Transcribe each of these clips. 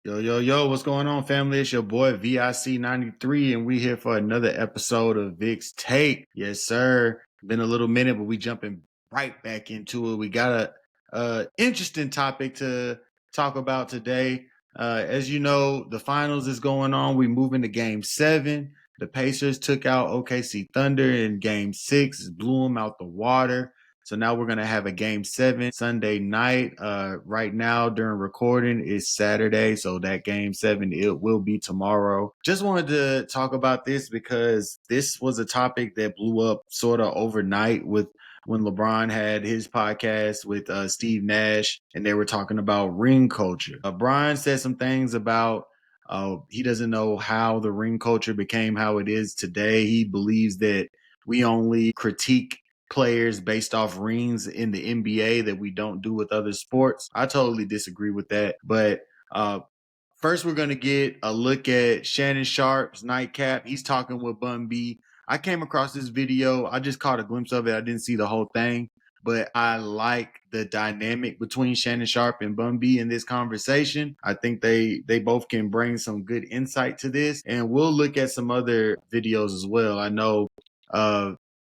Yo, yo, yo, what's going on, family? It's your boy VIC93, and we here for another episode of Vic's Take. Yes, sir. Been a little minute, but we jumping right back into it. We got a interesting topic to talk about today. As you know, the finals is going on. We moving to Game 7. The Pacers took out OKC Thunder in Game 6, blew them out the water. So now we're going to have a Game 7 Sunday night. Right now during recording is Saturday. So that Game 7, it will be tomorrow. Just wanted to talk about this because this was a topic that blew up sort of overnight with when LeBron had his podcast with Steve Nash, and they were talking about ring culture. Brian said some things about he doesn't know how the ring culture became how it is today. He believes that we only critique players based off rings in the NBA that we don't do with other sports. I totally disagree with that. But first, we're going to get a look at Shannon Sharpe's nightcap. He's talking with Bun B. I came across this video. I just caught a glimpse of it. I didn't see the whole thing, but I like the dynamic between Shannon Sharpe and Bun B in this conversation. I think they both can bring some good insight to this, and we'll look at some other videos as well. I know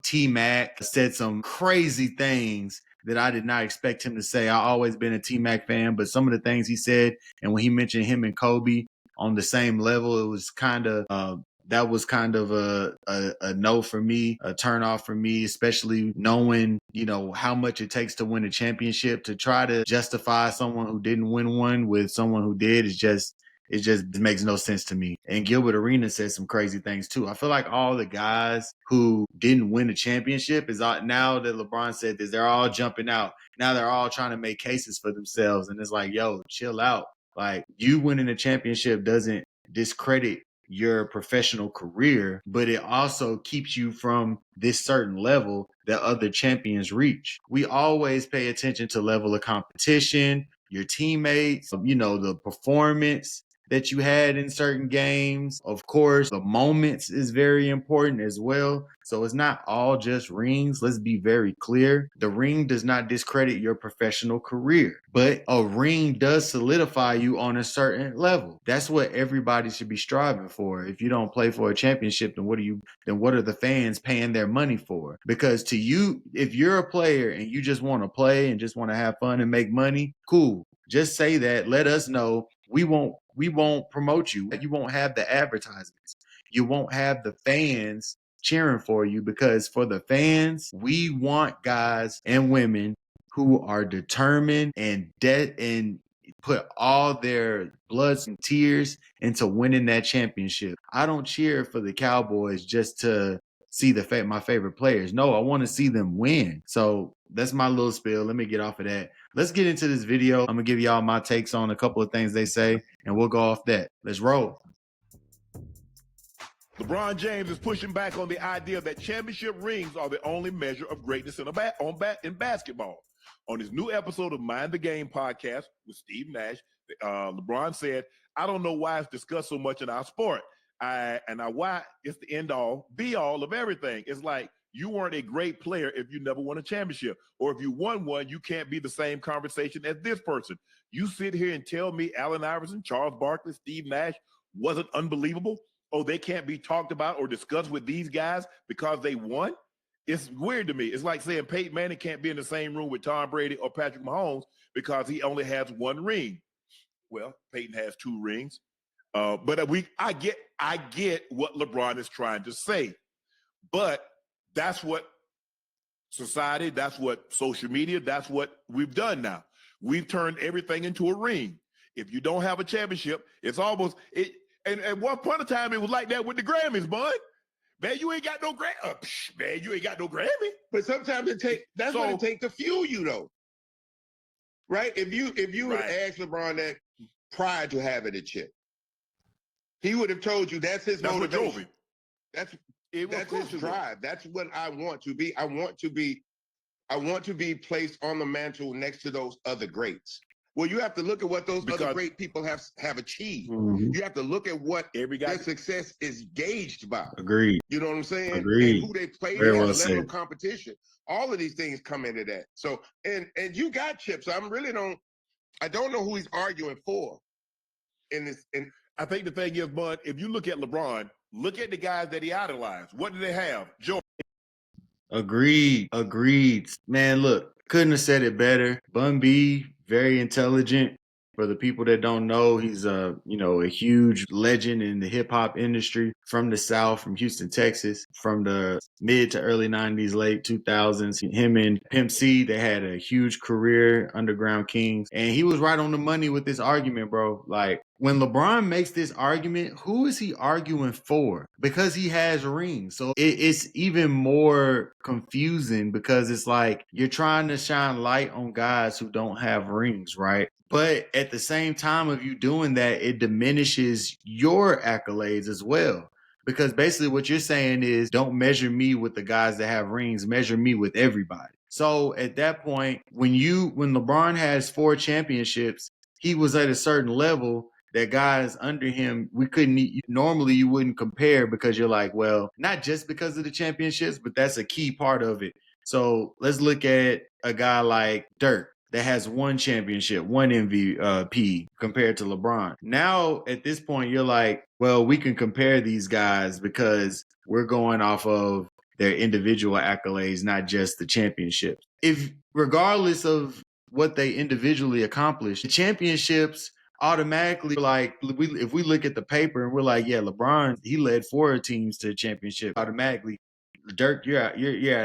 T-Mac said some crazy things that I did not expect him to say. I've always been a T-Mac fan, but some of the things he said, and when he mentioned him and Kobe on the same level, it was kind of that was kind of a no for me, a turn off for me, especially knowing, how much it takes to win a championship. To try to justify someone who didn't win one with someone who did is just it just makes no sense to me. And Gilbert Arenas said some crazy things too. I feel like all the guys who didn't win a championship is now that LeBron said this, they're all jumping out. Now they're all trying to make cases for themselves. And it's like, yo, chill out. Like, you winning a championship doesn't discredit your professional career, but it also keeps you from this certain level that other champions reach. We always pay attention to level of competition, your teammates, the performance that you had in certain games. Of course, the moments is very important as well. So it's not all just rings. Let's be very clear. The ring does not discredit your professional career, but a ring does solidify you on a certain level. That's what everybody should be striving for. If you don't play for a championship, then what are the fans paying their money for? Because to you, if you're a player and you just want to play and just want to have fun and make money, cool. Just say that. Let us know. We won't promote you. You won't have the advertisements. You won't have the fans cheering for you, because for the fans, we want guys and women who are determined and put all their blood and tears into winning that championship. I don't cheer for the Cowboys just to see my favorite players. No, I want to see them win. So that's my little spiel. Let me get off of that. Let's get into this video. I'm gonna give y'all my takes on a couple of things they say, and we'll go off that. Let's roll. LeBron James is pushing back on the idea that championship rings are the only measure of greatness in basketball. On his new episode of Mind the Game podcast with Steve Nash, LeBron said, "I don't know why it's discussed so much in our sport. Why it's the end all, be all of everything. It's like you weren't a great player if you never won a championship. Or if you won one, you can't be the same conversation as this person. You sit here and tell me Allen Iverson, Charles Barkley, Steve Nash wasn't unbelievable? Oh, they can't be talked about or discussed with these guys because they won? It's weird to me. It's like saying Peyton Manning can't be in the same room with Tom Brady or Patrick Mahomes because he only has one ring. Well, Peyton has two rings. But I get what LeBron is trying to say. But that's what society, that's what social media, that's what we've done now. We've turned everything into a ring. If you don't have a championship, it's almost it. And at one point in time, it was like that with the Grammys, bud. Man, you ain't got no Grammy. Man, you ain't got no Grammy. But sometimes that's what it takes to fuel you, though. Right? If you would ask LeBron that prior to having a chip, he would have told you that's his motivation. That's his drive. That's what I want to be. I want to be placed on the mantle next to those other greats. Well, you have to look at what those other great people have achieved. Mm-hmm. You have to look at what their success is gauged by. Agreed. You know what I'm saying? Agreed. And who they played at, the level of competition. All of these things come into that. So, and you got chips. I don't know who he's arguing for. I think the thing is, Bud, if you look at LeBron, look at the guys that he idolized. What do they have? Jordan. Agreed. Agreed. Man, look, couldn't have said it better. Bun B, very intelligent. For the people that don't know, he's a huge legend in the hip hop industry from the South, from Houston, Texas, from the mid to early 90s, late 2000s. Him and Pimp C, they had a huge career, Underground Kings. And he was right on the money with this argument, bro. Like, when LeBron makes this argument, who is he arguing for? Because he has rings. So it's even more confusing because it's like you're trying to shine light on guys who don't have rings, right? But at the same time of you doing that, it diminishes your accolades as well. Because basically what you're saying is don't measure me with the guys that have rings, measure me with everybody. So at that point, when LeBron has 4 championships, he was at a certain level that guys under him, normally you wouldn't compare because you're like, well, not just because of the championships, but that's a key part of it. So let's look at a guy like Dirk that has 1 championship, 1 MVP compared to LeBron. Now, at this point, you're like, well, we can compare these guys because we're going off of their individual accolades, not just the championships. If regardless of what they individually accomplished, the championships automatically, like, if we look at the paper and we're like, yeah, LeBron, he led 4 teams to the championship automatically. Dirk, you're out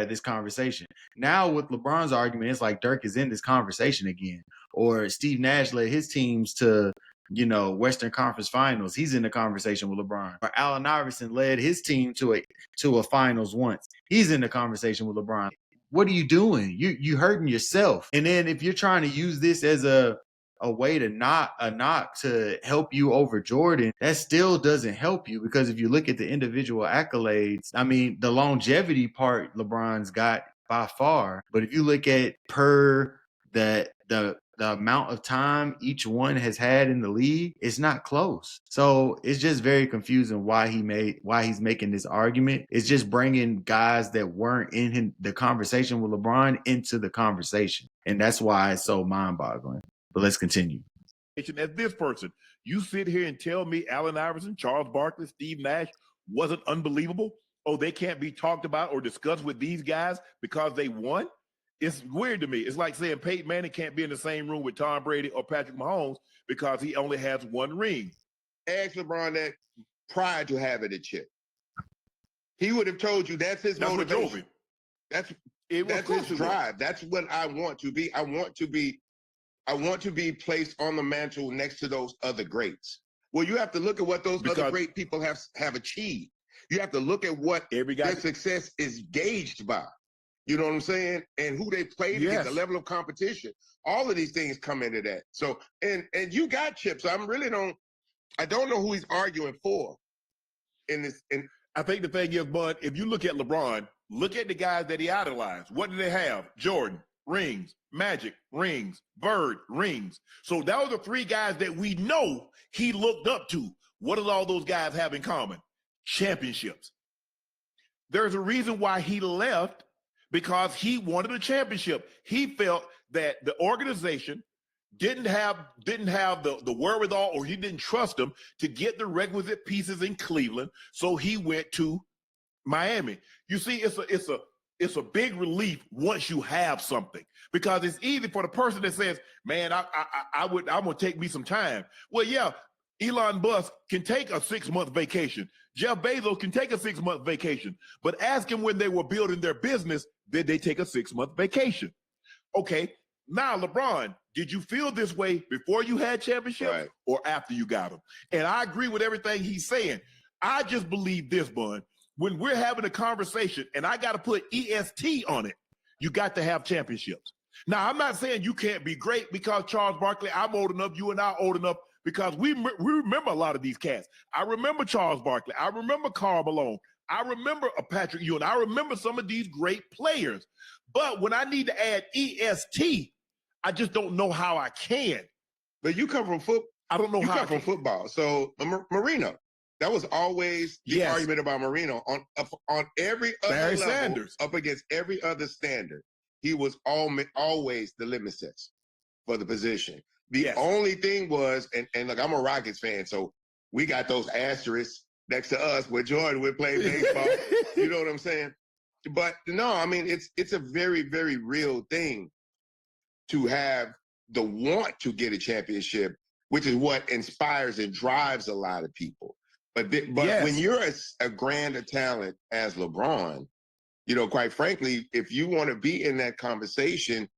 of this conversation. Now with LeBron's argument, it's like Dirk is in this conversation again. Or Steve Nash led his teams to, Western Conference Finals. He's in the conversation with LeBron. Or Allen Iverson led his team to a finals once. He's in the conversation with LeBron. What are you doing? You hurting yourself. And then if you're trying to use this as a way to knock to help you over Jordan, that still doesn't help you because if you look at the individual accolades, I mean, the longevity part LeBron's got by far, but if you look at per the amount of time each one has had in the league, it's not close. So it's just very confusing why he's making this argument. It's just bringing guys that weren't in the conversation with LeBron into the conversation, and that's why it's so mind-boggling. But let's continue. As this person, you sit here and tell me Allen Iverson, Charles Barkley, Steve Nash wasn't unbelievable? Oh, they can't be talked about or discussed with these guys because they won? It's weird to me. It's like saying Peyton Manning can't be in the same room with Tom Brady or Patrick Mahomes because he only has 1 ring. Ask LeBron that prior to having a chip. He would have told you that's his motivation. That's his drive. That's what I want to be. I want to be placed on the mantle next to those other greats. Well, you have to look at what those other great people have achieved. You have to look at what their success is gauged by. You know what I'm saying? And who they played against, the level of competition. All of these things come into that. So, and you got chips. I don't know who he's arguing for in this. I think the thing is, Bud, if you look at LeBron, look at the guys that he idolized. What do they have? Jordan, rings. Magic, rings. Bird, rings. So those are 3 guys that we know he looked up to. What do all those guys have in common? Championships. There's a reason why he left, because he wanted a championship. He felt that the organization didn't have the wherewithal, or he didn't trust them to get the requisite pieces in Cleveland. So he went to Miami. You see, it's a big relief once you have something, because it's easy for the person that says, man, I'm gonna take me some time. Well, yeah, Elon Musk can take a 6-month vacation. Jeff Bezos can take a 6-month vacation, but ask him when they were building their business, did they take a 6-month vacation? Okay, now LeBron, did you feel this way before you had championships or after you got them? And I agree with everything he's saying. I just believe this, Bun. When we're having a conversation and I got to put EST on it, you got to have championships. Now, I'm not saying you can't be great because Charles Barkley, I'm old enough, you and I are old enough, because we remember a lot of these cats. I remember Charles Barkley. I remember Karl Malone. I remember Patrick Ewing. I remember some of these great players. But when I need to add EST, I just don't know how I can. But you come from football. I don't know how. You come from football. So Marino, that was always the argument about Marino on every other Barry level, Sanders. up against every other standard. He was always the nemesis for the position. The only thing was, and look, I'm a Rockets fan, so we got those asterisks next to us where Jordan would play baseball. You know what I'm saying? But no, I mean, it's a very, very real thing to have the want to get a championship, which is what inspires and drives a lot of people. But when you're a grander talent as LeBron, you know, quite frankly, if you want to be in that conversation,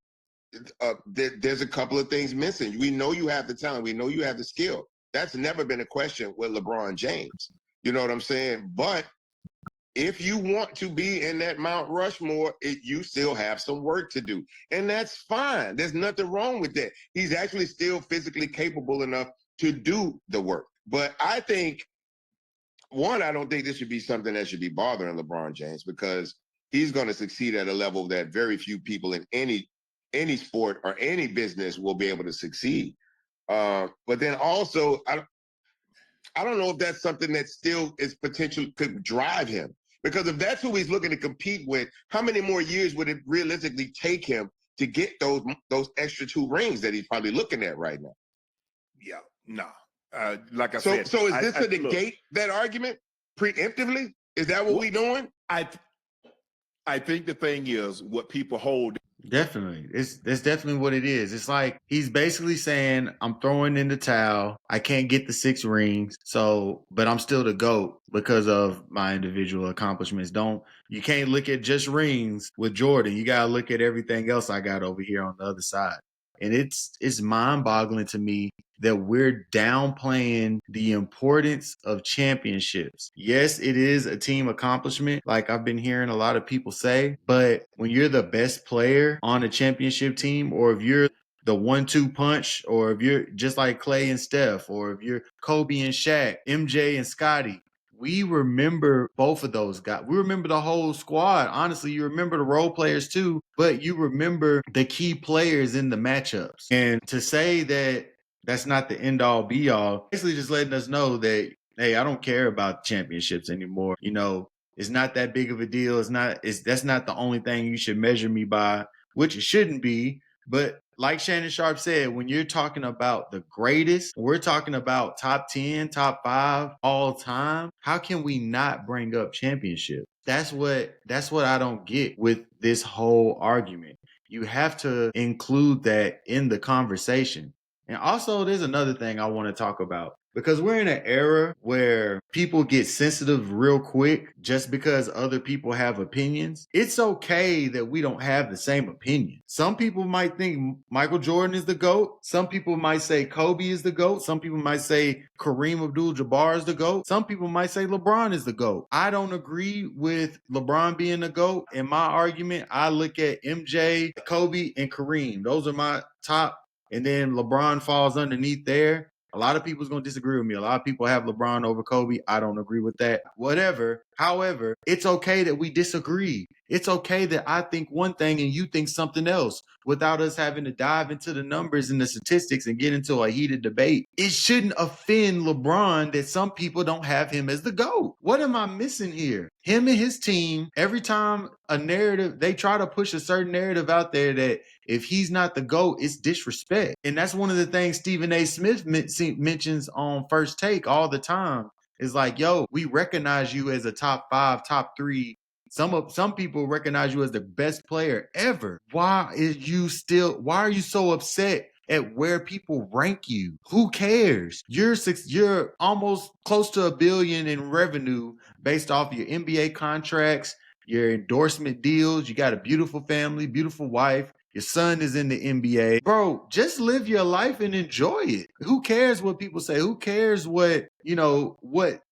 there's a couple of things missing. We know you have the talent. We know you have the skill. That's never been a question with LeBron James. You know what I'm saying? But if you want to be in that Mount Rushmore, you still have some work to do. And that's fine. There's nothing wrong with that. He's actually still physically capable enough to do the work. But I think, one, I don't think this should be something that should be bothering LeBron James, because he's going to succeed at a level that very few people in any sport or any business will be able to succeed. But then also, I don't know if that's something that still is potential could drive him. Because if that's who he's looking to compete with, how many more years would it realistically take him to get those extra 2 rings that he's probably looking at right now? Yeah, no. Like I said. So is this to negate that argument preemptively? Is that what we're doing? I think the thing is what people hold. Definitely. That's definitely what it is. It's like he's basically saying, I'm throwing in the towel. I can't get the 6 rings. But I'm still the GOAT because of my individual accomplishments. You can't look at just rings with Jordan. You gotta look at everything else I got over here on the other side. And it's mind-boggling to me that we're downplaying the importance of championships. Yes, it is a team accomplishment, like I've been hearing a lot of people say, but when you're the best player on a championship team, or if you're the 1-2 punch, or if you're just like Clay and Steph, or if you're Kobe and Shaq, MJ and Scottie, we remember both of those guys. We remember the whole squad. Honestly, you remember the role players too, but you remember the key players in the matchups. And to say that that's not the end all be all, basically just letting us know that, hey, I don't care about championships anymore. You know, it's not that big of a deal. That's not the only thing you should measure me by, which it shouldn't be. But like Shannon Sharpe said, when you're talking about the greatest, we're talking about top 10, top 5 all time. How can we not bring up championship? That's what I don't get with this whole argument. You have to include that in the conversation. And also, there's another thing I want to talk about, because we're in an era where people get sensitive real quick just because other people have opinions. It's okay that we don't have the same opinion. Some people might think Michael Jordan is the GOAT. Some people might say Kobe is the GOAT. Some people might say Kareem Abdul-Jabbar is the GOAT. Some people might say LeBron is the GOAT. I don't agree with LeBron being the GOAT. In my argument, I look at MJ, Kobe, and Kareem. Those are my top. And then LeBron falls underneath there. A lot of people's going to disagree with me. A lot of people have LeBron over Kobe. I don't agree with that. Whatever. However, it's okay that we disagree. It's okay that I think one thing and you think something else, without us having to dive into the numbers and the statistics and get into a heated debate. It shouldn't offend LeBron that some people don't have him as the GOAT. What am I missing here? Him and his team, every time a narrative, they try to push a certain narrative out there that if he's not the GOAT, it's disrespect. And that's one of the things Stephen A. Smith mentions on First Take all the time. Is like, yo, we recognize you as a top 5, top 3. Some people recognize you as the best player ever. Why are you so upset at where people rank you? Who cares? You're almost close to $1 billion in revenue based off your NBA contracts, your endorsement deals. You got a beautiful family, beautiful wife. Your son is in the NBA. Bro, just live your life and enjoy it. Who cares what people say? Who cares what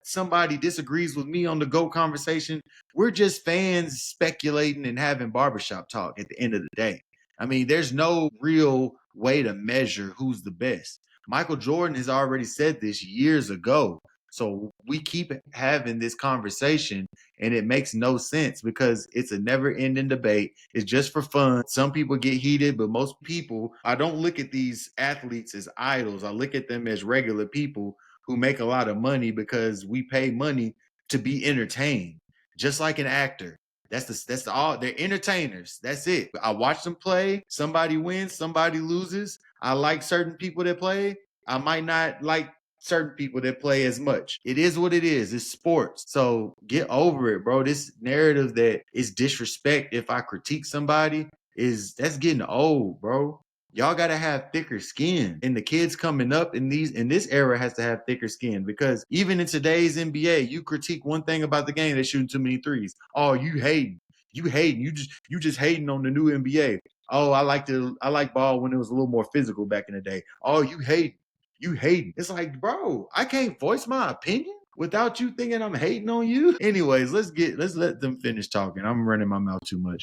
somebody disagrees with me on the GOAT conversation? We're just fans speculating and having barbershop talk at the end of the day. I mean, there's no real way to measure who's the best. Michael Jordan has already said this years ago. So we keep having this conversation and it makes no sense because it's a never-ending debate. It's just for fun. Some people get heated, but most people, I don't look at these athletes as idols. I look at them as regular people who make a lot of money because we pay money to be entertained, just like an actor. That's all. They're entertainers. That's it. I watch them play. Somebody wins, somebody loses. I like certain people that play. I might not like certain people that play as much. It is what it is. It's sports. So get over it, bro. This narrative that is disrespect if I critique somebody that's getting old, bro. Y'all gotta have thicker skin. And the kids coming up in this era has to have thicker skin, because even in today's NBA, you critique one thing about the game, they're shooting too many threes. Oh, you hating. You hating. You just hating on the new NBA. Oh, I like ball when it was a little more physical back in the day. Oh, you hate. You hating. It's like, bro, I can't voice my opinion without you thinking I'm hating on you. Anyways, let's let them finish talking. I'm running my mouth too much.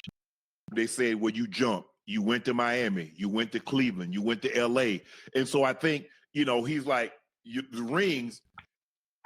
They said, well, you jumped. You went to Miami. You went to Cleveland. You went to LA. And so I think, he's like, the rings.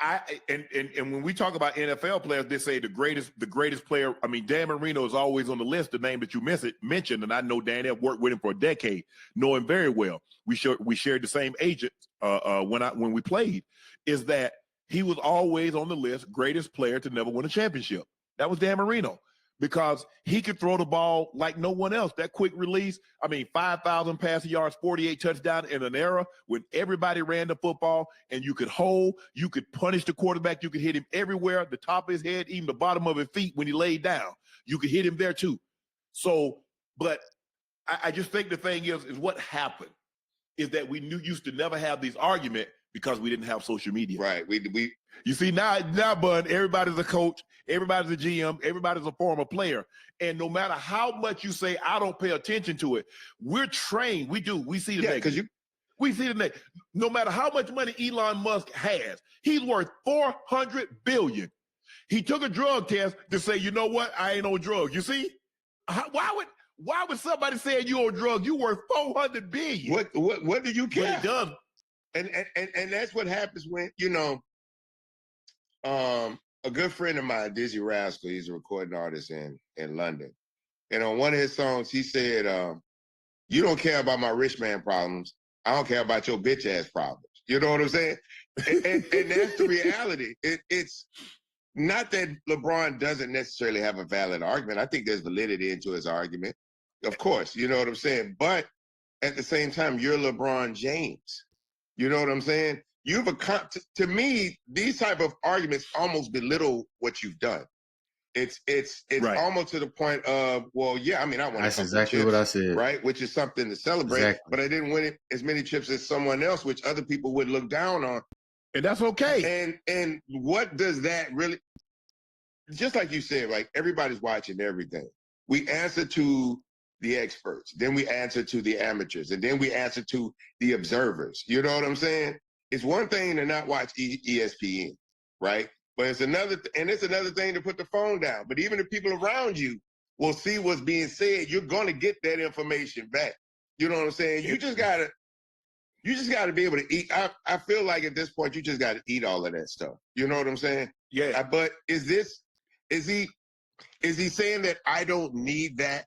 And when we talk about NFL players, they say the greatest player. I mean, Dan Marino is always on the list, the name that you mentioned, and I know Dan. I've worked with him for a decade, know him very well. We shared the same agent when we played. Is that he was always on the list, greatest player to never win a championship. That was Dan Marino, because he could throw the ball like no one else. That quick release, 5,000 passing yards, 48 touchdowns in an era when everybody ran the football and you could hold, you could punish the quarterback, you could hit him everywhere, the top of his head, even the bottom of his feet when he laid down. You could hit him there too. So, but I just think the thing is what happened is that we used to never have these arguments because we didn't have social media. Right. You see, now, Bud, everybody's a coach, everybody's a GM, everybody's a former player. And no matter how much you say, I don't pay attention to it, we're trained. We do. We see the negative. We see the negative. No matter how much money Elon Musk has, he's worth $400 billion. He took a drug test to say, you know what? I ain't on drugs. You see? Why would somebody say you on drugs? You worth $400 billion. What do you care? But he does. And that's what happens when, a good friend of mine, Dizzy Rascal, he's a recording artist in London. And on one of his songs, he said, you don't care about my rich man problems. I don't care about your bitch ass problems. You know what I'm saying? and that's the reality. It's not that LeBron doesn't necessarily have a valid argument. I think there's validity into his argument. Of course, you know what I'm saying? But at the same time, you're LeBron James. You know what I'm saying? To me, these type of arguments almost belittle what you've done. It's right. Almost to the point of, well, yeah, I won. That's exactly chips, what I said. Right, which is something to celebrate. Exactly. But I didn't win as many chips as someone else, which other people would look down on. And that's okay. And what does that really? Just like you said, like everybody's watching everything. We answer to the experts, then we answer to the amateurs, and then we answer to the observers. You know what I'm saying? It's one thing to not watch ESPN, right? But it's another thing to put the phone down. But even the people around you will see what's being said. You're going to get that information back. You know what I'm saying? You just gotta be able to eat. I feel like at this point you just got to eat all of that stuff. You know what I'm saying? Yeah. But is he saying that I don't need that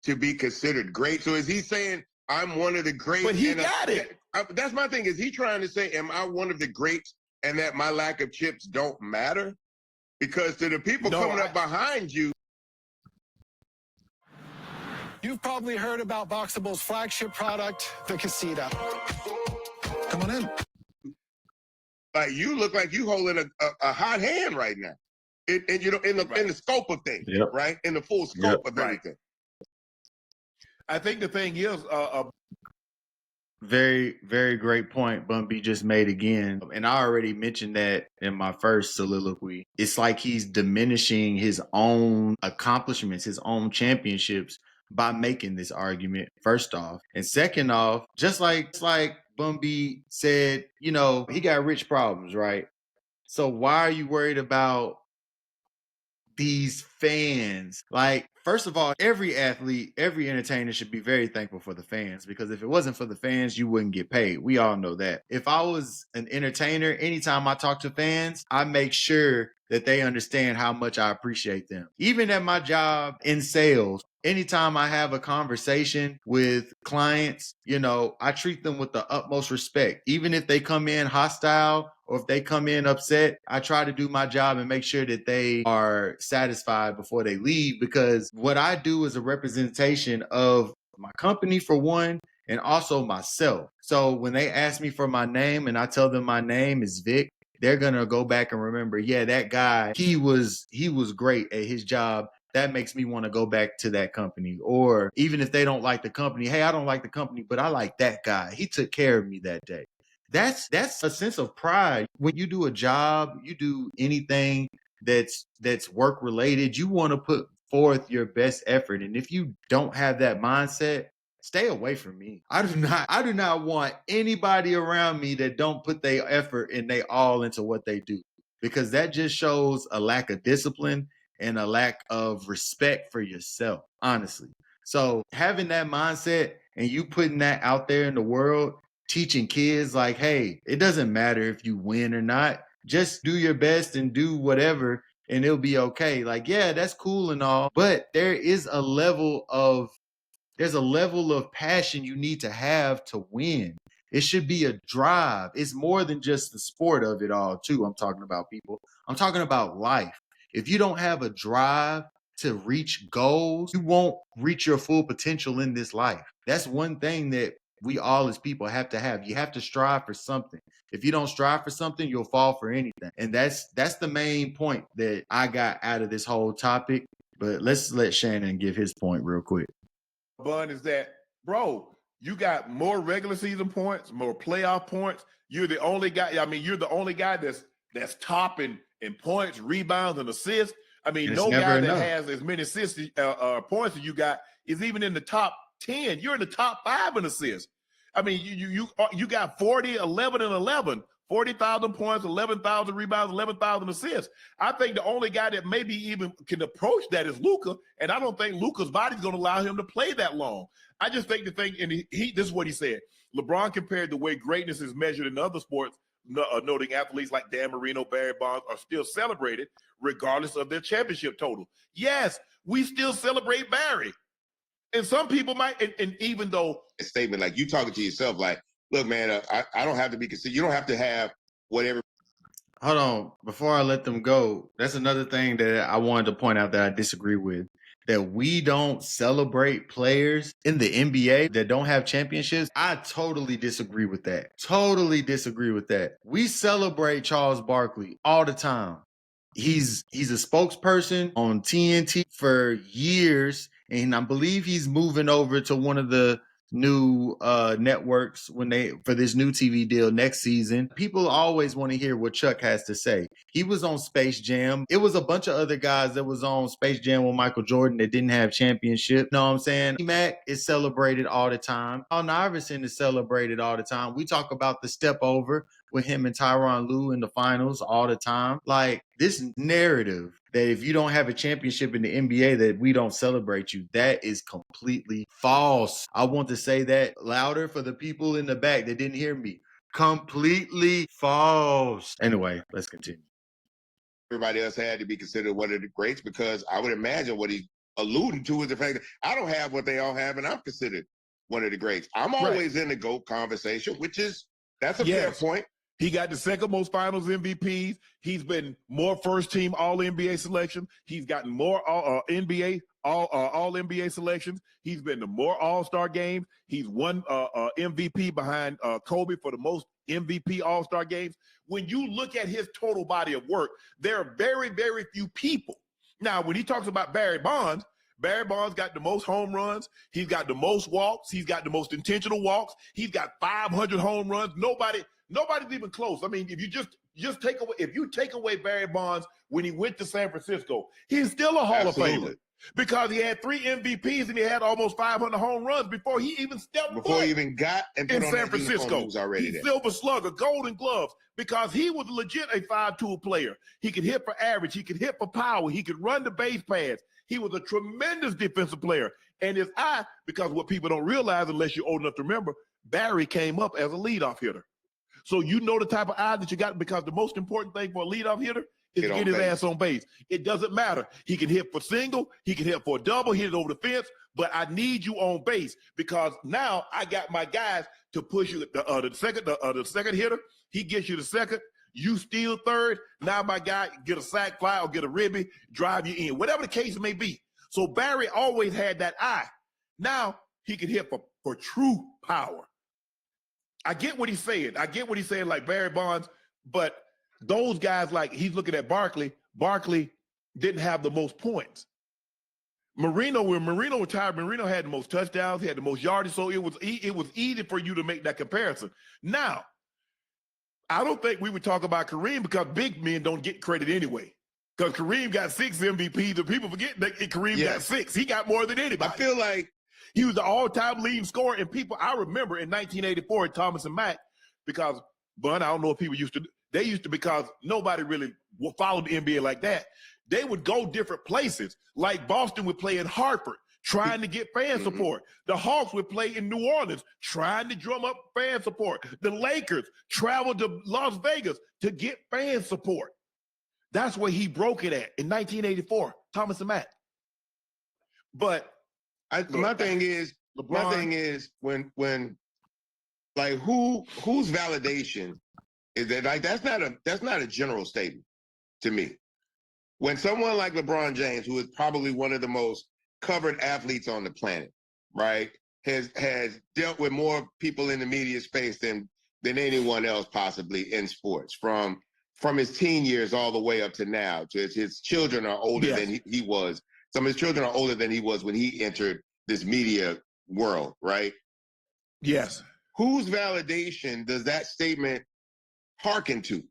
to be considered great? So is he saying I'm one of the greats? But he got it. That's my thing. Is he trying to say, am I one of the greats and that my lack of chips don't matter? Because to the people coming up behind you. You've probably heard about Boxable's flagship product, the Casita. Come on in. Like you look like you holding a hot hand right now. In the scope of things, right? In the full scope of everything. I think the thing is, very, very great point Bun B just made again. And I already mentioned that in my first soliloquy. It's like he's diminishing his own accomplishments, his own championships by making this argument, first off. And second off, just like Bun B said, he got rich problems, right? So why are you worried about these fans? Like, first of all, every athlete, every entertainer should be very thankful for the fans, because if it wasn't for the fans, you wouldn't get paid. We all know that. If I was an entertainer, anytime I talk to fans, I make sure that they understand how much I appreciate them. Even at my job in sales, anytime I have a conversation with clients, I treat them with the utmost respect. Even if they come in hostile or if they come in upset, I try to do my job and make sure that they are satisfied before they leave, because what I do is a representation of my company, for one, and also myself. So when they ask me for my name and I tell them my name is Vic, they're going to go back and remember, yeah, that guy, he was great at his job. That makes me want to go back to that company. Or even if they don't like the company, hey, I don't like the company, but I like that guy. He took care of me that day. That's a sense of pride. When you do a job, you do anything that's work related, you want to put forth your best effort. And if you don't have that mindset, stay away from me. I do not want anybody around me that don't put their effort and they all into what they do, because that just shows a lack of discipline and a lack of respect for yourself, honestly. So having that mindset and you putting that out there in the world, teaching kids like, hey, it doesn't matter if you win or not. Just do your best and do whatever and it'll be okay. Like, yeah, that's cool and all, but there's a level of passion you need to have to win. It should be a drive. It's more than just the sport of it all, too. I'm talking about people. I'm talking about life. If you don't have a drive to reach goals, you won't reach your full potential in this life. That's one thing that we all as people have to have. You have to strive for something. If you don't strive for something, you'll fall for anything. And that's the main point that I got out of this whole topic. But let's let Shannon give his point real quick. Bun, is that, bro, you got more regular season points, more playoff points. You're the only guy. I mean, you're the only guy that's top in points, rebounds, and assists. I mean, no guy that has as many assists points as you got is even in the top 10. You're in the top 5 in assists. I mean, you got 40, 11, and 11. 40,000 points, 11,000 rebounds, 11,000 assists. I think the only guy that maybe even can approach that is Luka, and I don't think Luka's body's going to allow him to play that long. I just think and this is what he said. LeBron compared the way greatness is measured in other sports, noting athletes like Dan Marino, Barry Bonds are still celebrated regardless of their championship total. Yes, we still celebrate Barry. And some people might, and even though a statement like you talking to yourself, like, look, man, I don't have to be considered. You don't have to have whatever. Hold on. Before I let them go, that's another thing that I wanted to point out that I disagree with. That we don't celebrate players in the NBA that don't have championships. I totally disagree with that. Totally disagree with that. We celebrate Charles Barkley all the time. He's a spokesperson on TNT for years, and I believe he's moving over to one of the new networks for this new TV deal next season. People always want to hear what Chuck has to say. He was on Space Jam. It was a bunch of other guys that was on Space Jam with Michael Jordan that didn't have championship. You know what I'm saying? Mac is celebrated all the time. Allen Iverson is celebrated all the time. We talk about the step over with him and Tyronn Lue in the finals all the time. Like, this narrative that if you don't have a championship in the NBA that we don't celebrate you, that is completely false. I want to say that louder for the people in the back that didn't hear me. Completely false. Anyway, let's continue. Everybody else had to be considered one of the greats, because I would imagine what he's alluding to is the fact that I don't have what they all have and I'm considered one of the greats. I'm always in the GOAT conversation, that's a fair point. He got the second most finals MVPs. He's been more first team all NBA selection. He's gotten more all NBA selections. He's been to more All-Star games. He's won MVP behind Kobe for the most MVP All-Star games. When you look at his total body of work, there are very, very few people. Now, when he talks about Barry Bonds got the most home runs. He's got the most walks. He's got the most intentional walks. He's got 500 home runs. Nobody's even close. I mean, if you just take away Barry Bonds when he went to San Francisco, he's still a Hall of Famer because he had 3 MVPs and he had almost 500 home runs before he even got in San Francisco. He's Silver Slugger, Golden Gloves, because he was legit a 5-tool player. He could hit for average. He could hit for power. He could run the base pads. He was a tremendous defensive player. And his eye, because what people don't realize unless you're old enough to remember, Barry came up as a leadoff hitter. So you know the type of eye that you got, because the most important thing for a leadoff hitter is to get his ass on base. It doesn't matter. He can hit for single. He can hit for a double, hit it over the fence. But I need you on base, because now I got my guys to push you the second hitter. He gets you the second. You steal third. Now my guy get a sack fly or get a ribby, drive you in, whatever the case may be. So Barry always had that eye. Now he can hit for for true power. I get what he's saying. I get what he's saying, like Barry Bonds, but those guys, like he's looking at Barkley. Barkley didn't have the most points. Marino, when Marino retired, Marino had the most touchdowns, he had the most yardage, so it was easy for you to make that comparison. Now, I don't think we would talk about Kareem because big men don't get credit anyway. Because Kareem got 6 MVPs, and people forget that Kareem got 6. He got more than anybody. I feel like he was the all-time leading scorer, and people, I remember in 1984 at Thomas and Mack, because, Bun, I don't know if people used to, because nobody really followed the NBA like that. They would go different places. Like Boston would play in Hartford, trying to get fan support. The Hawks would play in New Orleans, trying to drum up fan support. The Lakers traveled to Las Vegas to get fan support. That's where he broke it at in 1984, Thomas and Mack. But my thing is when like whose validation is that? Like that's not a general statement to me. When someone like LeBron James, who is probably one of the most covered athletes on the planet, right, has dealt with more people in the media space than anyone else possibly in sports, from his teen years all the way up to now. His children are older than he was. Some of his children are older than he was when he entered this media world, right? Yes. Whose validation does that statement hearken to?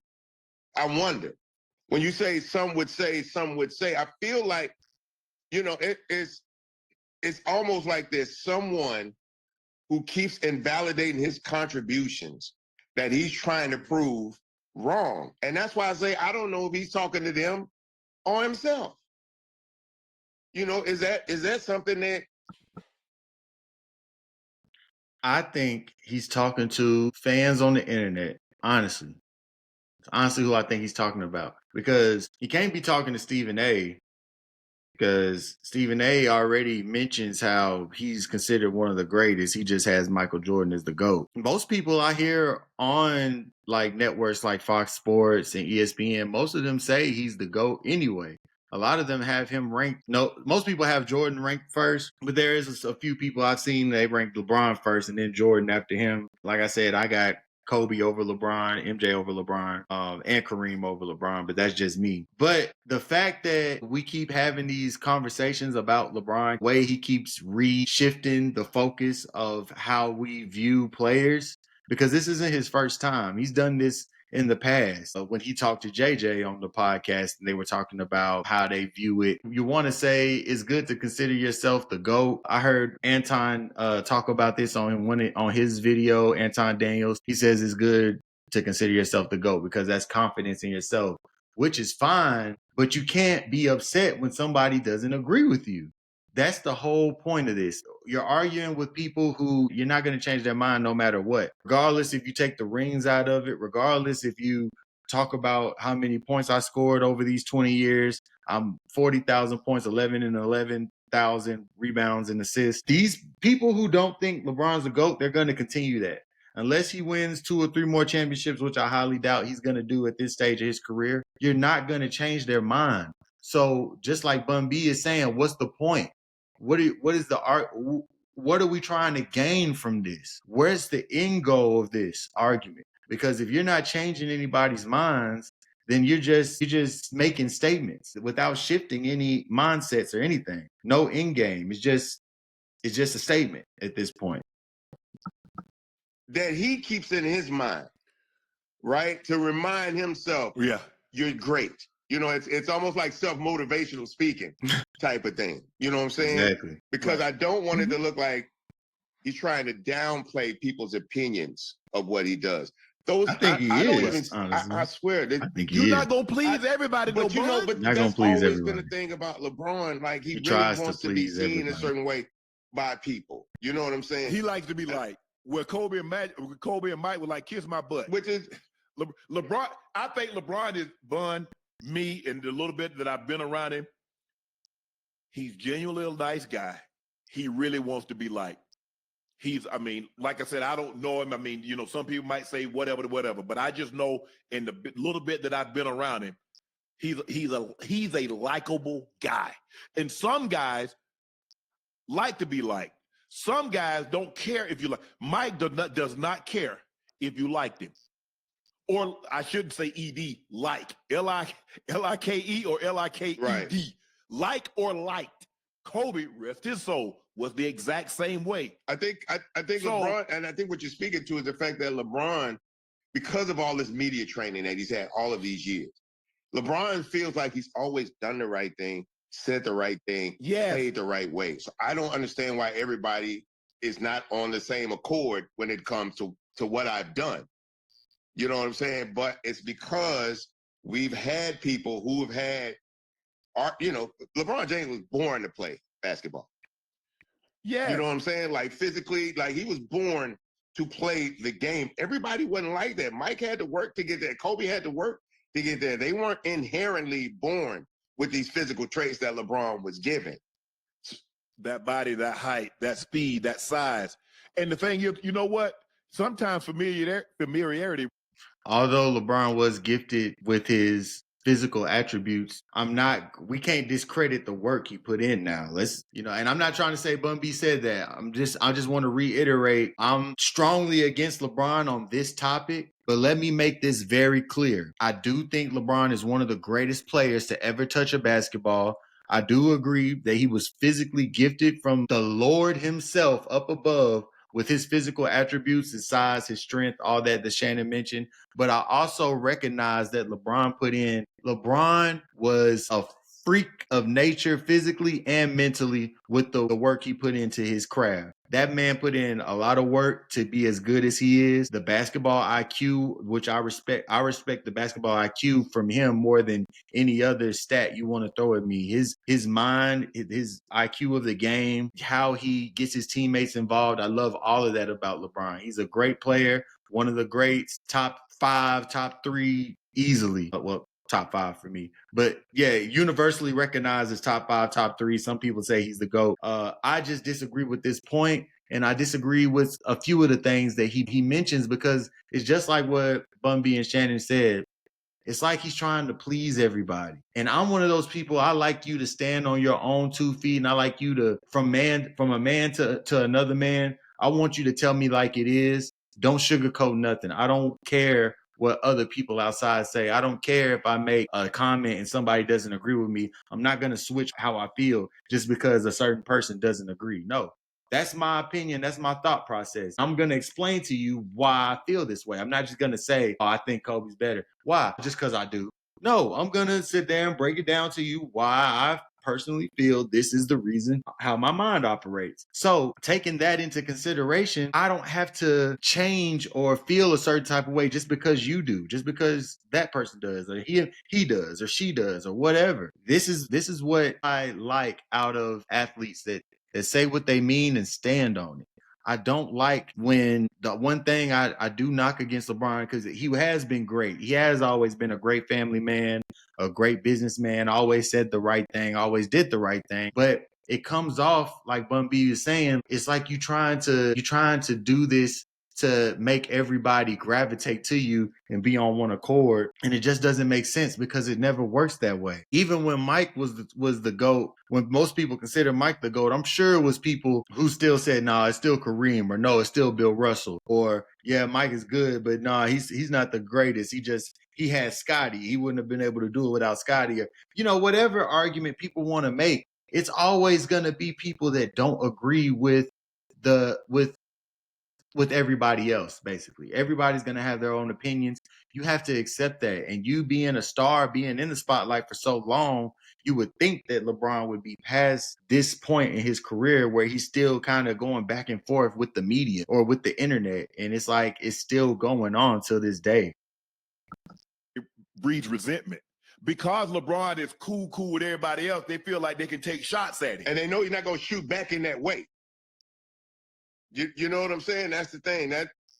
I wonder. When you say some would say, I feel like, it's almost like there's someone who keeps invalidating his contributions that he's trying to prove wrong. And that's why I say, I don't know if he's talking to them or himself. Is that something that... I think he's talking to fans on the internet, honestly. It's honestly who I think he's talking about. Because he can't be talking to Stephen A. Because Stephen A. already mentions how he's considered one of the greatest. He just has Michael Jordan as the GOAT. Most people I hear on like networks like Fox Sports and ESPN, most of them say he's the GOAT anyway. A lot of them have him ranked. No, most people have Jordan ranked first, but there is a few people I've seen they rank LeBron first and then Jordan after him. Like I said, I got Kobe over LeBron, MJ over LeBron, and Kareem over LeBron, but that's just me. But the fact that we keep having these conversations about LeBron, the way he keeps re-shifting the focus of how we view players, because this isn't his first time. He's done this in the past. When he talked to JJ on the podcast, and they were talking about how they view it. You want to say it's good to consider yourself the GOAT. I heard Anton talk about this on his video, Anton Daniels. He says it's good to consider yourself the GOAT because that's confidence in yourself, which is fine, but you can't be upset when somebody doesn't agree with you. That's the whole point of this. You're arguing with people who you're not going to change their mind no matter what. Regardless if you take the rings out of it, regardless if you talk about how many points I scored over these 20 years, I'm 40,000 points, 11 and 11,000 rebounds and assists. These people who don't think LeBron's a GOAT, they're going to continue that. Unless he wins 2 or 3 more championships, which I highly doubt he's going to do at this stage of his career, you're not going to change their mind. So just like Bun B is saying, what's the point? What is the art? What are we trying to gain from this? Where's the end goal of this argument? Because if you're not changing anybody's minds, then you're just making statements without shifting any mindsets or anything. No end game. It's just a statement at this point. That he keeps in his mind, right? To remind himself, you're great. It's almost like self-motivational speaking type of thing. You know what I'm saying? Exactly. Because I don't want it to look like he's trying to downplay people's opinions of what he does. I think he is. I swear. I think you're not going to please everybody. But but not that's please always everybody. been the thing about LeBron. Like he really tries wants to be seen a certain way by people. You know what I'm saying? He likes to be like, where Kobe and Mike were like, kiss my butt. Which is LeBron. I think LeBron is me and the little bit that I've been around him. He's genuinely a nice guy. He really wants to be liked. Like I said, I don't know him. Some people might say whatever, but I just know in the little bit that I've been around him, he's a likable guy. And some guys like to be liked. Some guys don't care if you like. Mike does not care if you liked him. Or I shouldn't say ED, like. L-I-K-E or L-I-K-E-D. Right. Like or liked. Kobe, rest his soul, was the exact same way. I think LeBron, and I think what you're speaking to is the fact that LeBron, because of all this media training that he's had all of these years, LeBron feels like he's always done the right thing, said the right thing, played the right way. So I don't understand why everybody is not on the same accord when it comes to what I've done. You know what I'm saying? But it's because we've had people who have had, LeBron James was born to play basketball. Yeah. You know what I'm saying? Like physically, like he was born to play the game. Everybody wasn't like that. Mike had to work to get there. Kobe had to work to get there. They weren't inherently born with these physical traits that LeBron was given. That body, that height, that speed, that size. And the thing is, you know what? Sometimes familiarity. Although LeBron was gifted with his physical attributes, we can't discredit the work he put in now. And I'm not trying to say Bun B said that. I just want to reiterate, I'm strongly against LeBron on this topic, but let me make this very clear. I do think LeBron is one of the greatest players to ever touch a basketball. I do agree that he was physically gifted from the Lord himself up above with his physical attributes, his size, his strength, all that Shannon mentioned. But I also recognize that LeBron was a freak of nature physically and mentally with the work he put into his craft. That man put in a lot of work to be as good as he is. The basketball IQ, which I respect the basketball IQ from him more than any other stat you want to throw at me. His mind, his IQ of the game, how he gets his teammates involved. I love all of that about LeBron. He's a great player, one of the greats, top 5, top 3 easily. Well, top 5 for me. But yeah, universally recognized as top 5, top 3. Some people say he's the GOAT. I just disagree with this point, and I disagree with a few of the things that he mentions, because it's just like what Bun B and Shannon said. It's like he's trying to please everybody. And I'm one of those people, I like you to stand on your own 2 feet, and I like you to, from a man to another man, I want you to tell me like it is. Don't sugarcoat nothing. I don't care what other people outside say. I don't care if I make a comment and somebody doesn't agree with me. I'm not going to switch how I feel just because a certain person doesn't agree. No, that's my opinion. That's my thought process. I'm going to explain to you why I feel this way. I'm not just going to say, I think Kobe's better. Why? Just because I do. No, I'm going to sit there and break it down to you why I personally feel this is the reason how my mind operates. So taking that into consideration, I don't have to change or feel a certain type of way just because you do, just because that person does, or he does, or she does, or whatever. This is what I like out of athletes that say what they mean and stand on it. I don't like when the one thing I do knock against LeBron, because he has been great. He has always been a great family man, a great businessman, always said the right thing, always did the right thing. But it comes off like Bun B is saying, it's like you're trying to do this to make everybody gravitate to you and be on one accord. And it just doesn't make sense because it never works that way. Even when Mike was the GOAT, when most people consider Mike the GOAT, I'm sure it was people who still said, nah, it's still Kareem, or no, it's still Bill Russell, or yeah, Mike is good, but nah, he's not the greatest. He had Scotty. He wouldn't have been able to do it without Scotty. Or, whatever argument people want to make, it's always going to be people that don't agree with everybody else. Basically, everybody's going to have their own opinions. You have to accept that. And you being a star, being in the spotlight for so long, you would think that LeBron would be past this point in his career where he's still kind of going back and forth with the media or with the internet. And it's like, it's still going on till this day. It breeds resentment. Because LeBron is cool with everybody else, they feel like they can take shots at him. And they know you're not going to shoot back in that way. You know what I'm saying? That's the thing.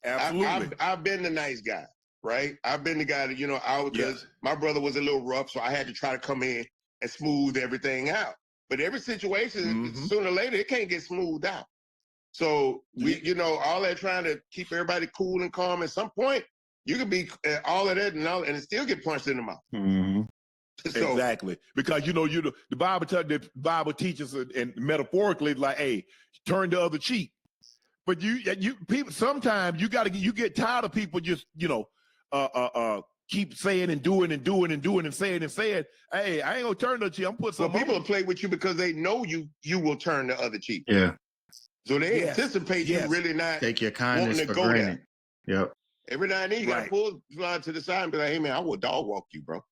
Absolutely. I've been the nice guy, right? I've been the guy that, my brother was a little rough, so I had to try to come in and smooth everything out. But every situation, sooner or later, it can't get smoothed out. So all that trying to keep everybody cool and calm, at some point, you could be all of that and it still get punched in the mouth. Mm-hmm. So, exactly, because the Bible teaches and metaphorically like, hey, turn the other cheek. But you people sometimes you get tired of people just keep saying and doing and doing and doing and saying and saying. Hey, I ain't gonna turn the cheek. I'm put something. Well, people will play with you because they know you will turn the other cheek. Yeah. So they anticipate you really not take your kindness wanting to for go granted. there. Yep. Every now and then you gotta pull slide to the side and be like, hey man, I will dog walk you, bro.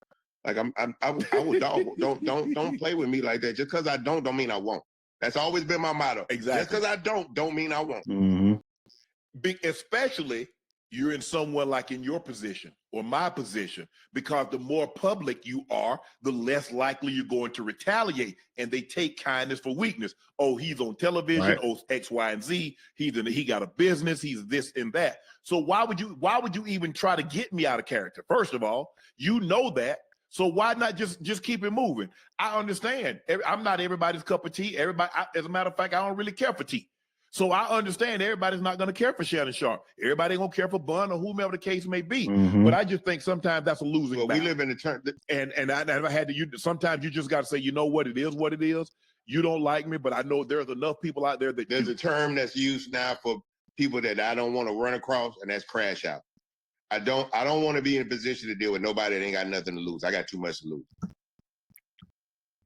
Like I will dog don't play with me like that. Just because I don't mean I won't. That's always been my motto. Exactly. Just because I don't mean I won't. Mm-hmm. Especially you're in someone like in your position or my position, because the more public you are, the less likely you're going to retaliate. And they take kindness for weakness. Oh, he's on television. Right. Oh, X, Y, and Z. He got a business. He's this and that. So why would you even try to get me out of character? First of all, you know that. So why not just keep it moving? I understand. I'm not everybody's cup of tea. As a matter of fact, I don't really care for tea. So I understand everybody's not going to care for Shannon Sharpe. Everybody ain't going to care for Bun or whomever the case may be. Mm-hmm. But I just think sometimes that's a losing battle. We live in a turn. And I had to, sometimes you just got to say, you know what, it is what it is. You don't like me, but I know there's enough people out there that there's a term that's used now for people that I don't want to run across, and that's crash out. I don't want to be in a position to deal with nobody that ain't got nothing to lose. I got too much to lose.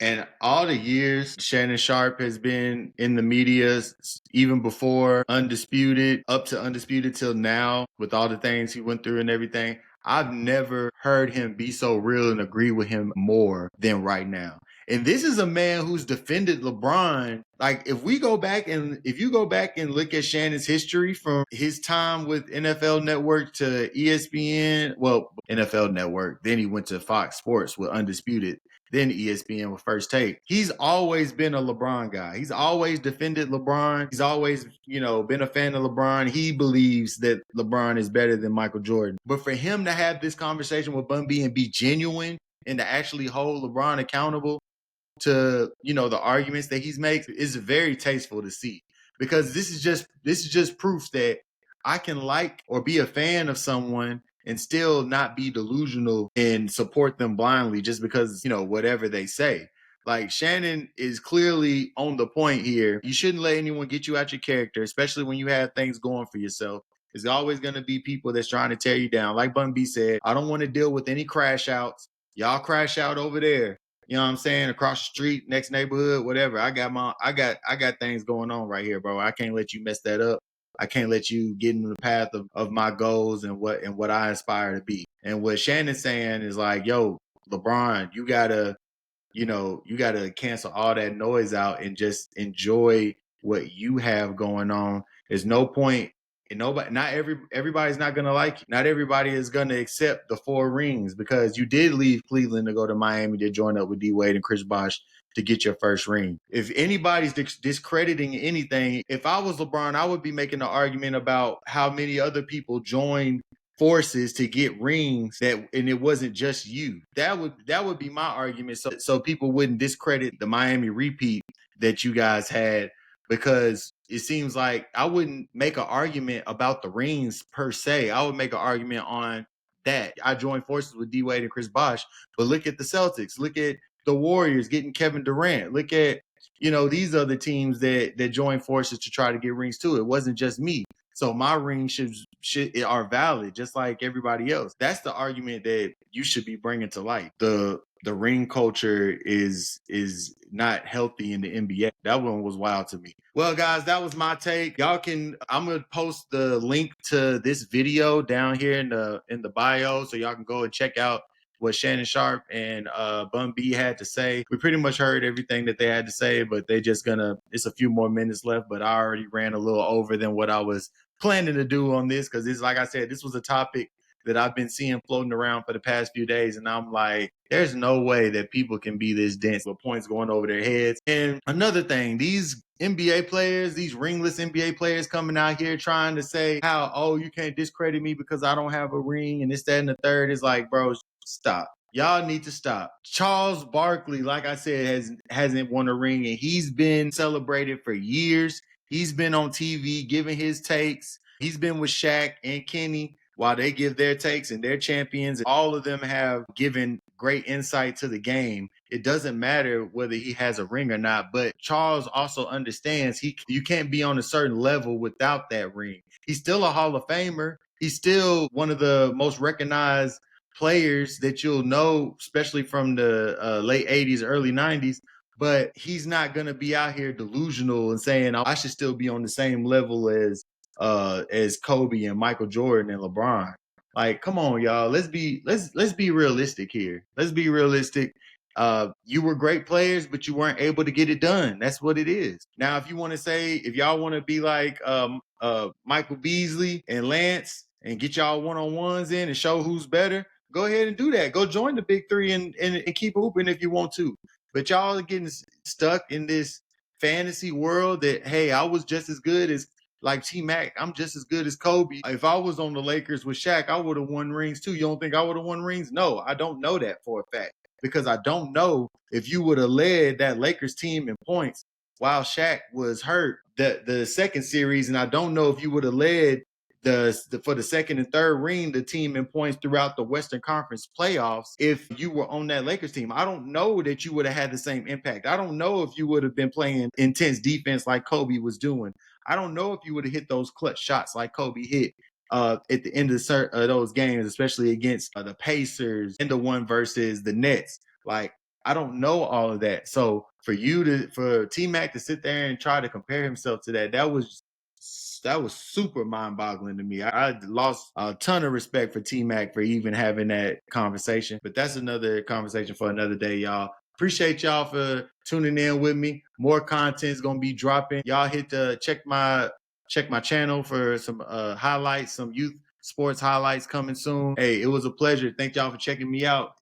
And all the years Shannon Sharpe has been in the media, even before Undisputed, up to Undisputed till now, with all the things he went through and everything, I've never heard him be so real and agree with him more than right now. And this is a man who's defended LeBron. Like, if you go back and look at Shannon's history from his time with NFL Network to ESPN, well, NFL Network, then he went to Fox Sports with Undisputed, then ESPN with First Take. He's always been a LeBron guy. He's always defended LeBron. He's always, been a fan of LeBron. He believes that LeBron is better than Michael Jordan. But for him to have this conversation with Bun B and be genuine and to actually hold LeBron accountable to, the arguments that he's making is very tasteful to see. Because this is just proof that I can like or be a fan of someone and still not be delusional and support them blindly just because, whatever they say. Like, Shannon is clearly on the point here. You shouldn't let anyone get you out your character, especially when you have things going for yourself. There's always going to be people that's trying to tear you down. Like Bun B said, I don't want to deal with any crash outs. Y'all crash out over there. You know what I'm saying? Across the street, next neighborhood, whatever. I got things going on right here, bro. I can't let you mess that up. I can't let you get in the path of my goals and what I aspire to be. And what Shannon's saying is like, yo, LeBron, you gotta cancel all that noise out and just enjoy what you have going on. There's no point. And everybody's not gonna like you. Not everybody is gonna accept the 4 rings because you did leave Cleveland to go to Miami to join up with D Wade and Chris Bosh to get your first ring. If anybody's discrediting anything, if I was LeBron, I would be making an argument about how many other people joined forces to get rings and it wasn't just you. That would be my argument. So people wouldn't discredit the Miami repeat that you guys had. Because it seems like I wouldn't make an argument about the rings per se. I would make an argument on that. I joined forces with D Wade and Chris Bosh, but look at the Celtics. Look at the Warriors getting Kevin Durant. Look at, these other teams that joined forces to try to get rings too. It wasn't just me. So my rings are valid, just like everybody else. That's the argument that you should be bringing to light. The ring culture is not healthy in the NBA. That one was wild to me. Well, guys, that was my take. I'm going to post the link to this video down here in the bio so y'all can go and check out what Shannon Sharpe and Bun B had to say. We pretty much heard everything that they had to say, but it's a few more minutes left, but I already ran a little over than what I was planning to do on this because like I said, this was a topic that I've been seeing floating around for the past few days. And I'm like, there's no way that people can be this dense with points going over their heads. And another thing, these NBA players, these ringless NBA players coming out here trying to say how, you can't discredit me because I don't have a ring and this, that, and the third. Is like, bro, stop. Y'all need to stop. Charles Barkley, like I said, hasn't won a ring and he's been celebrated for years. He's been on TV giving his takes. He's been with Shaq and Kenny while they give their takes and their champions. All of them have given great insight to the game. It doesn't matter whether he has a ring or not, but Charles also understands you can't be on a certain level without that ring. He's still a Hall of Famer. He's still one of the most recognized players that you'll know, especially from the late 80s, early 90s. But he's not going to be out here delusional and saying, I should still be on the same level as Kobe and Michael Jordan and LeBron. Like, come on, y'all. Let's be realistic here. Let's be realistic. You were great players, but you weren't able to get it done. That's what it is. Now, if you want to say, if y'all want to be like Michael Beasley and Lance and get y'all one-on-ones in and show who's better, go ahead and do that. Go join the big three and keep hooping if you want to. But y'all are getting stuck in this fantasy world that, hey, I was just as good as like T-Mac. I'm just as good as Kobe. If I was on the Lakers with Shaq, I would have won rings too. You don't think I would have won rings? No, I don't know that for a fact, because I don't know if you would have led that Lakers team in points while Shaq was hurt the second series, and I don't know if you would have led for the second and third ring the team in points throughout the Western Conference playoffs if you were on that Lakers team. I don't know that you would have had the same impact. I don't know if you would have been playing intense defense like Kobe was doing. I don't know if you would have hit those clutch shots like Kobe hit at the end of those games, especially against the Pacers and the one versus the Nets. Like, I don't know all of that. So for T-Mac to sit there and try to compare himself to that was super mind-boggling to me. I lost a ton of respect for T-Mac for even having that conversation. But that's another conversation for another day, y'all. Appreciate y'all for tuning in with me. More content is gonna be dropping. Y'all check my channel for some highlights, some youth sports highlights coming soon. Hey, it was a pleasure. Thank y'all for checking me out.